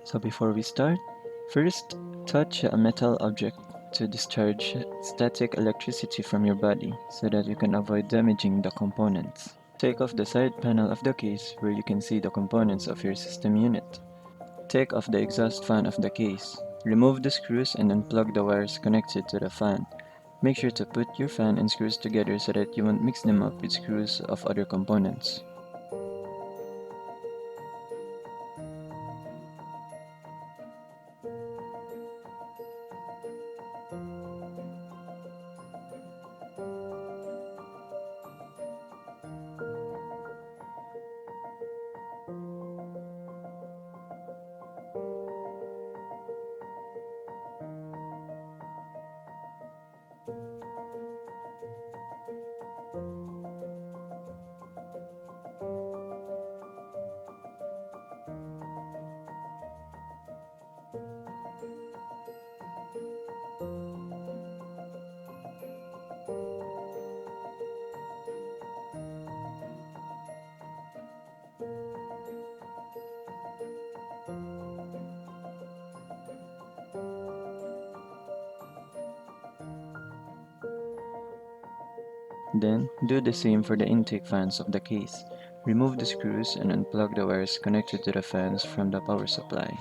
So before we start, first touch a metal object to discharge static electricity from your body so that you can avoid damaging the components. Take off the side panel of the case where you can see the components of your system unit. Take off the exhaust fan of the case. Remove the screws and unplug the wires connected to the fan. Make sure to put your fan and screws together so that you won't mix them up with screws of other components. Then, do the same for the intake fans of the case. Remove the screws and unplug the wires connected to the fans from the power supply.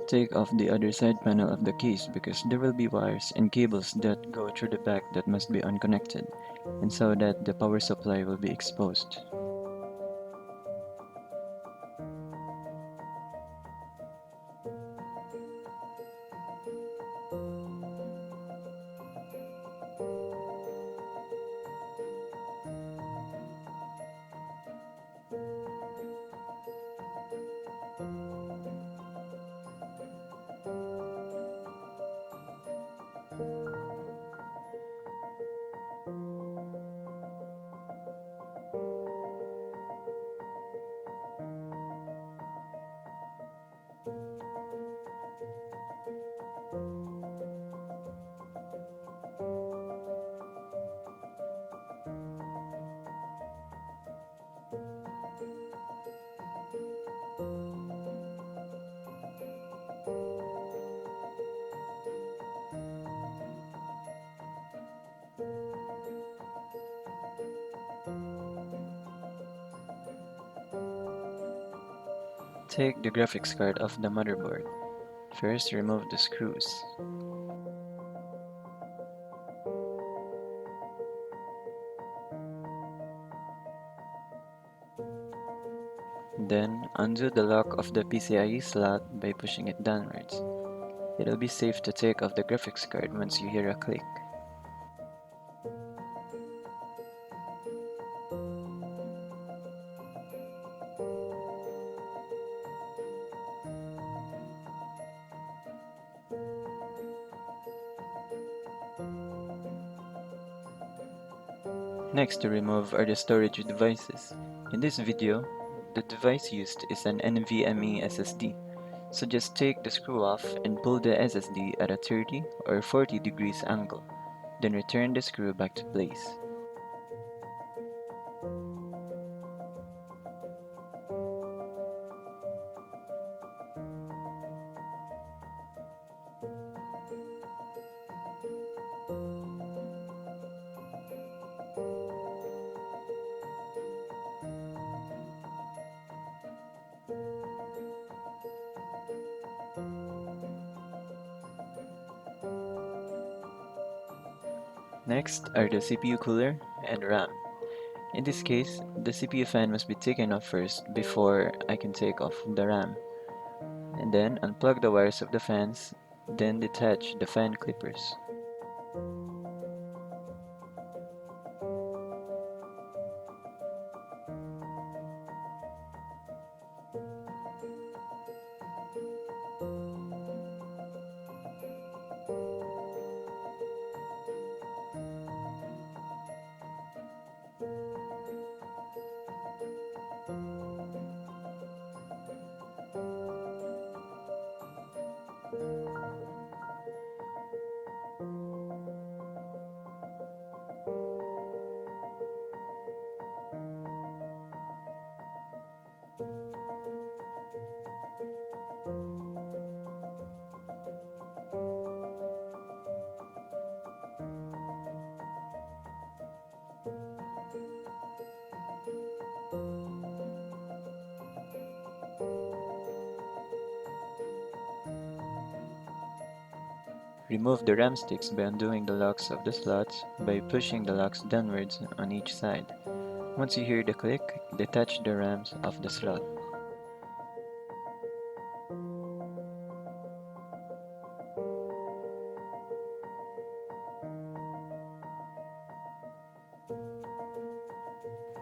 Take off the other side panel of the case because there will be wires and cables that go through the back that must be unconnected, and so that the power supply will be exposed. Take the graphics card off the motherboard. First, remove the screws. Then, undo the lock of the PCIe slot by pushing it downwards. It'll be safe to take off the graphics card once you hear a click. Next to remove are the storage devices. In this video, the device used is an NVMe SSD. So just take the screw off and pull the SSD at a 30 or 40 degrees angle. Then return the screw back to place. Next are the CPU cooler and RAM. In this case, the CPU fan must be taken off first before I can take off the RAM, and then unplug the wires of the fans, then detach the fan clippers. Remove the RAM sticks by undoing the locks of the slots by pushing the locks downwards on each side. Once you hear the click, detach the RAMs off the slot.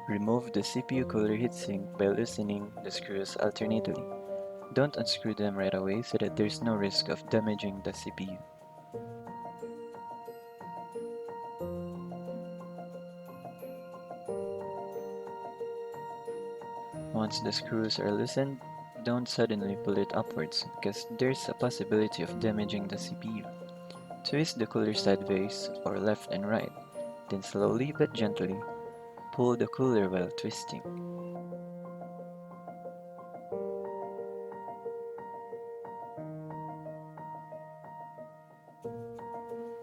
Remove the CPU cooler heatsink by loosening the screws alternately. Don't unscrew them right away so that there's no risk of damaging the CPU. Once the screws are loosened, don't suddenly pull it upwards because there's a possibility of damaging the CPU. Twist the cooler sideways or left and right, then slowly but gently pull the cooler while twisting.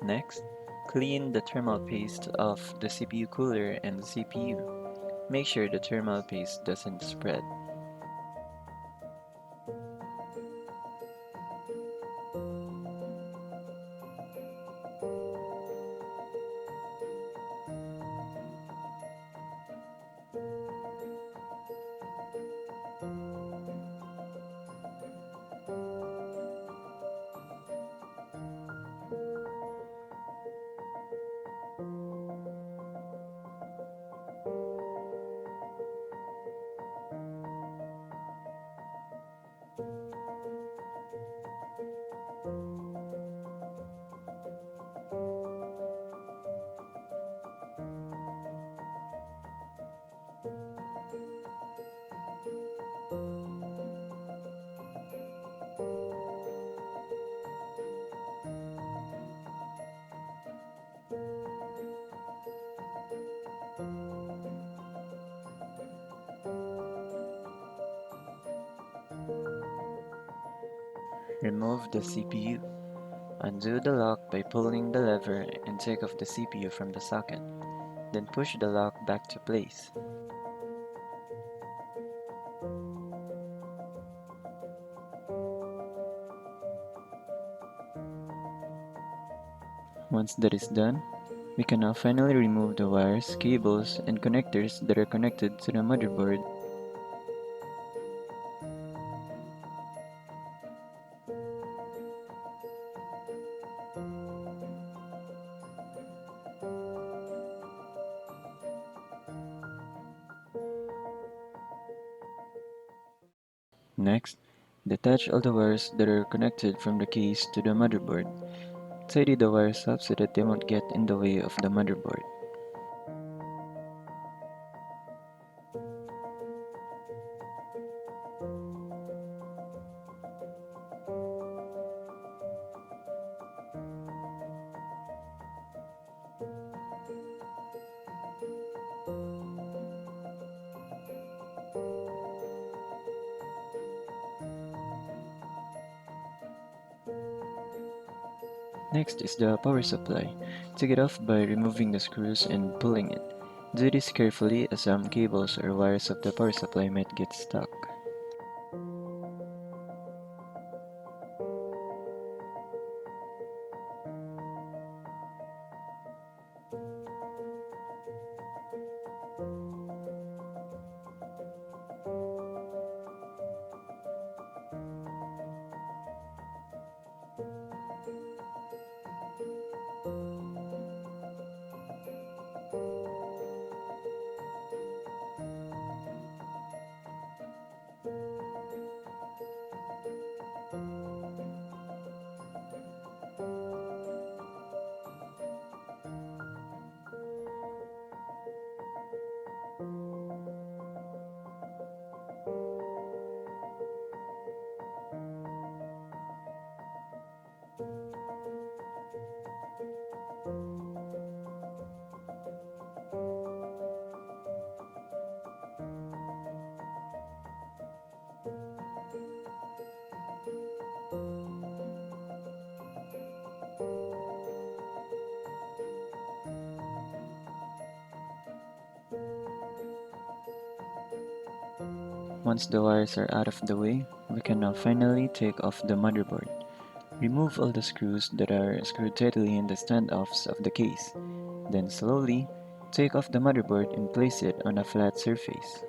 Next, clean the thermal paste of the CPU cooler and the CPU. Make sure the thermal paste doesn't spread. Remove the CPU. Undo the lock by pulling the lever and take off the CPU from the socket. Then push the lock back to place. Once that is done, we can now finally remove the wires, cables, and connectors that are connected to the motherboard. Next, detach all the wires that are connected from the case to the motherboard. Tidy the wires up so that they won't get in the way of the motherboard. Next is the power supply. Take it off by removing the screws and pulling it. Do this carefully as some cables or wires of the power supply might get stuck. Once the wires are out of the way, we can now finally take off the motherboard. Remove all the screws that are screwed tightly in the standoffs of the case. Then slowly, take off the motherboard and place it on a flat surface.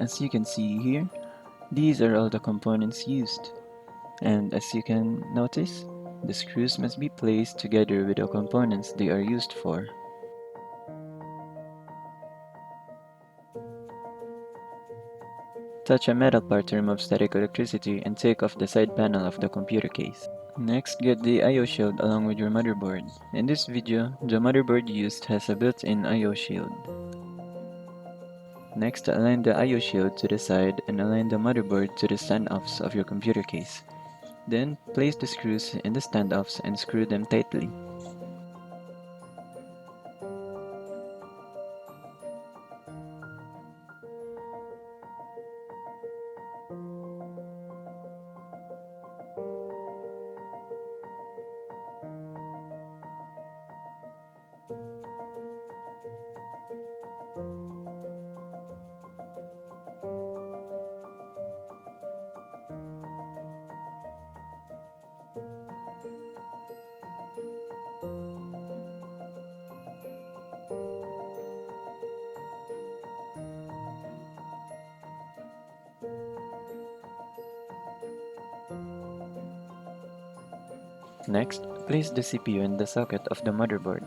As you can see here, these are all the components used. And as you can notice, the screws must be placed together with the components they are used for. Touch a metal part to remove static electricity and take off the side panel of the computer case. Next, get the I/O shield along with your motherboard. In this video, the motherboard used has a built-in I/O shield. Next, align the I/O shield to the side and align the motherboard to the standoffs of your computer case. Then, place the screws in the standoffs and screw them tightly. Next, place the CPU in the socket of the motherboard.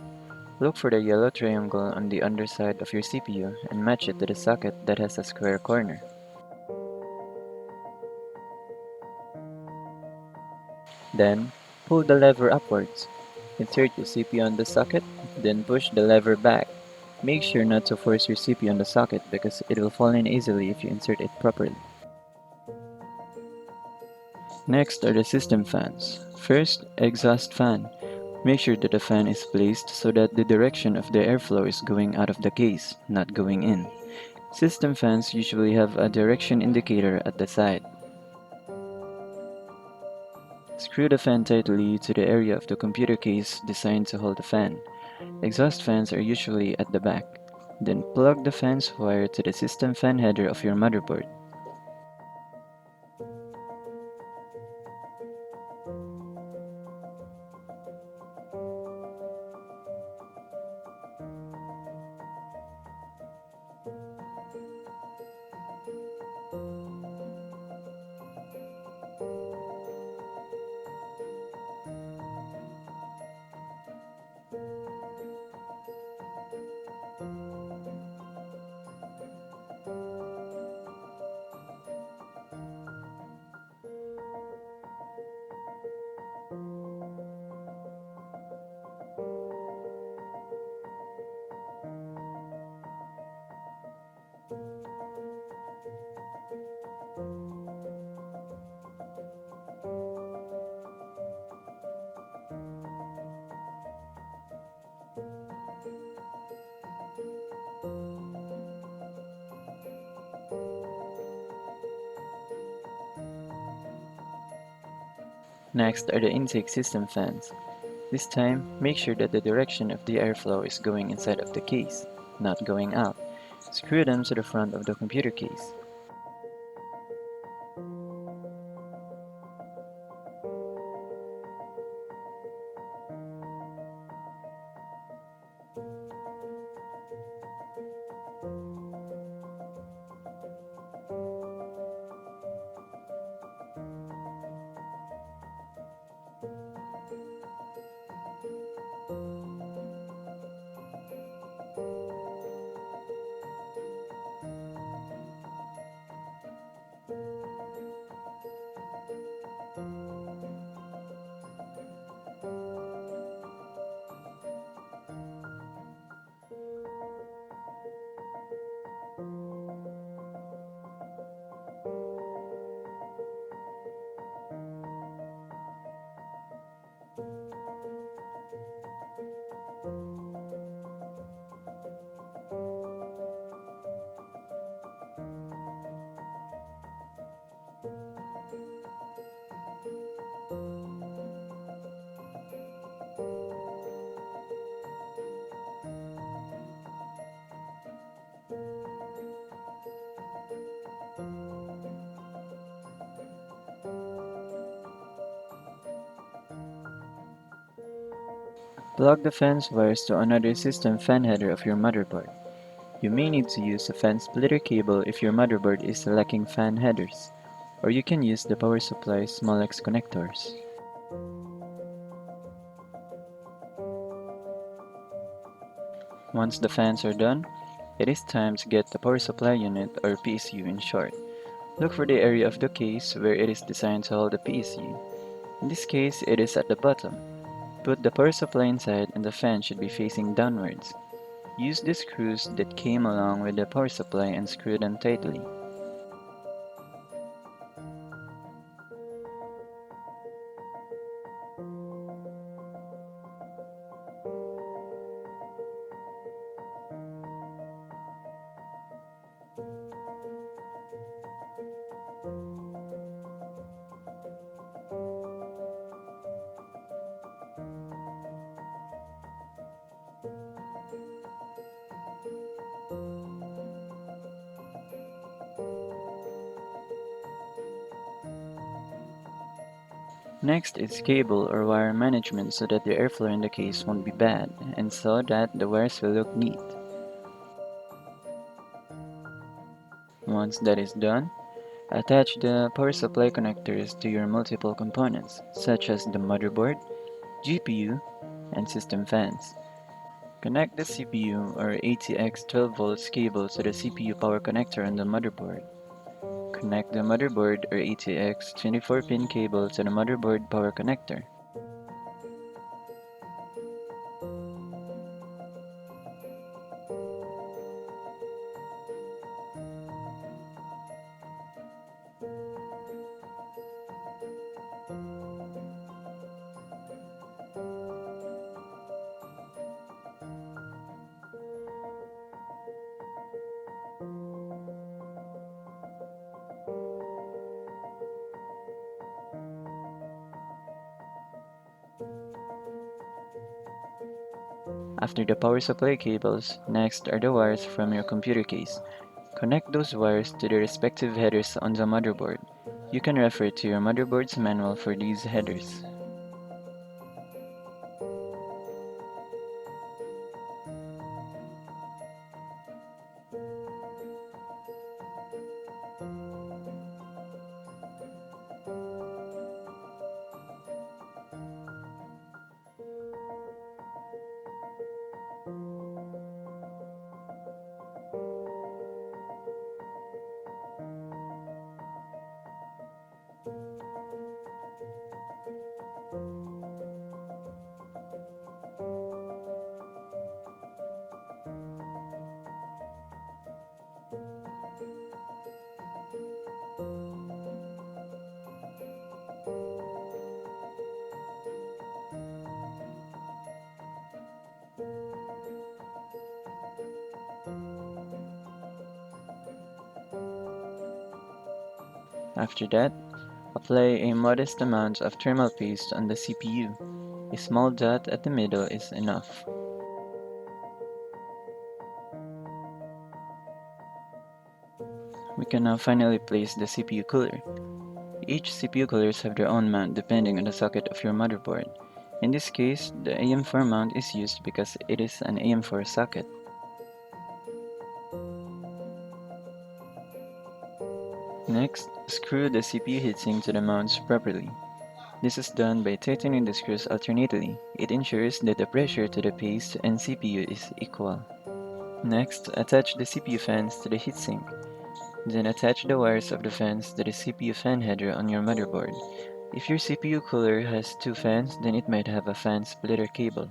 Look for the yellow triangle on the underside of your CPU and match it to the socket that has a square corner. Then, pull the lever upwards. Insert your CPU on the socket, then push the lever back. Make sure not to force your CPU on the socket because it will fall in easily if you insert it properly. Next are the system fans. First, exhaust fan. Make sure that the fan is placed so that the direction of the airflow is going out of the case, not going in. System fans usually have a direction indicator at the side. Screw the fan tightly to the area of the computer case designed to hold the fan. Exhaust fans are usually at the back. Then plug the fan's wire to the system fan header of your motherboard. Next are the intake system fans. This time, make sure that the direction of the airflow is going inside of the case, not going out. Screw them to the front of the computer case. Plug the fans wires to another system fan header of your motherboard. You may need to use a fan splitter cable if your motherboard is lacking fan headers, or you can use the power supply small X connectors. Once the fans are done, it is time to get the power supply unit, or PSU in short. Look for the area of the case where it is designed to hold the PSU. In this case, it is at the bottom. Put the power supply inside and the fan should be facing downwards. Use the screws that came along with the power supply and screw them tightly. Next is cable or wire management so that the airflow in the case won't be bad and so that the wires will look neat. Once that is done, attach the power supply connectors to your multiple components such as the motherboard, GPU, and system fans. Connect the CPU or ATX 12 volts cable to the CPU power connector on the motherboard. Connect the motherboard or ATX 24-pin cable to the motherboard power connector. After the power supply cables, next are the wires from your computer case. Connect those wires to the respective headers on the motherboard. You can refer to your motherboard's manual for these headers. After that, apply a modest amount of thermal paste on the CPU. A small dot at the middle is enough. We can now finally place the CPU cooler. Each CPU coolers have their own mount depending on the socket of your motherboard. In this case, the AM4 mount is used because it is an AM4 socket. Next, screw the CPU heatsink to the mounts properly. This is done by tightening the screws alternately. It ensures that the pressure to the paste and CPU is equal. Next, attach the CPU fans to the heatsink. Then attach the wires of the fans to the CPU fan header on your motherboard. If your CPU cooler has two fans, then it might have a fan splitter cable.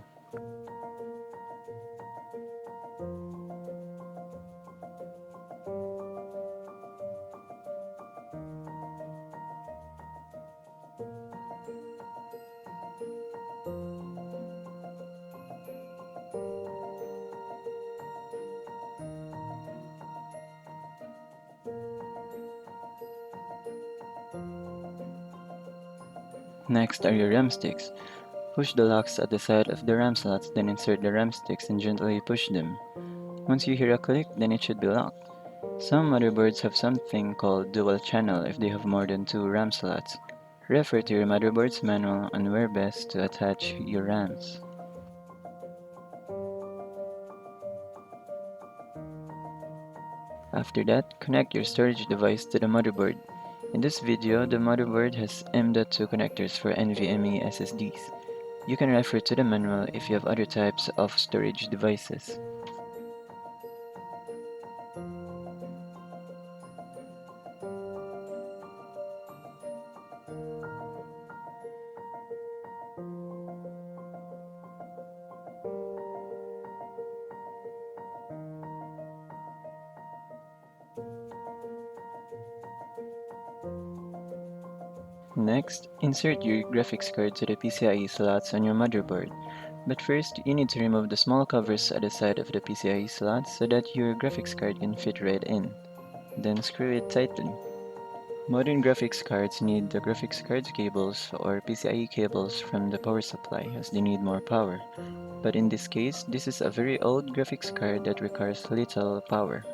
Next are your RAM sticks. Push the locks at the side of the RAM slots, then insert the RAM sticks and gently push them. Once you hear a click, then it should be locked. Some motherboards have something called dual channel if they have more than two RAM slots. Refer to your motherboard's manual on where best to attach your RAMs. After that, connect your storage device to the motherboard. In this video, the motherboard has M.2 connectors for NVMe SSDs. You can refer to the manual if you have other types of storage devices. Next, insert your graphics card to the PCIe slots on your motherboard. But first, you need to remove the small covers at the side of the PCIe slots so that your graphics card can fit right in. Then screw it tightly. Modern graphics cards need the graphics card cables or PCIe cables from the power supply as they need more power. But in this case, this is a very old graphics card that requires little power.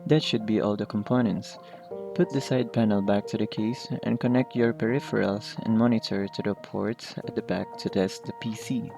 That should be all the components. Put the side panel back to the case and connect your peripherals and monitor to the ports at the back to test the PC.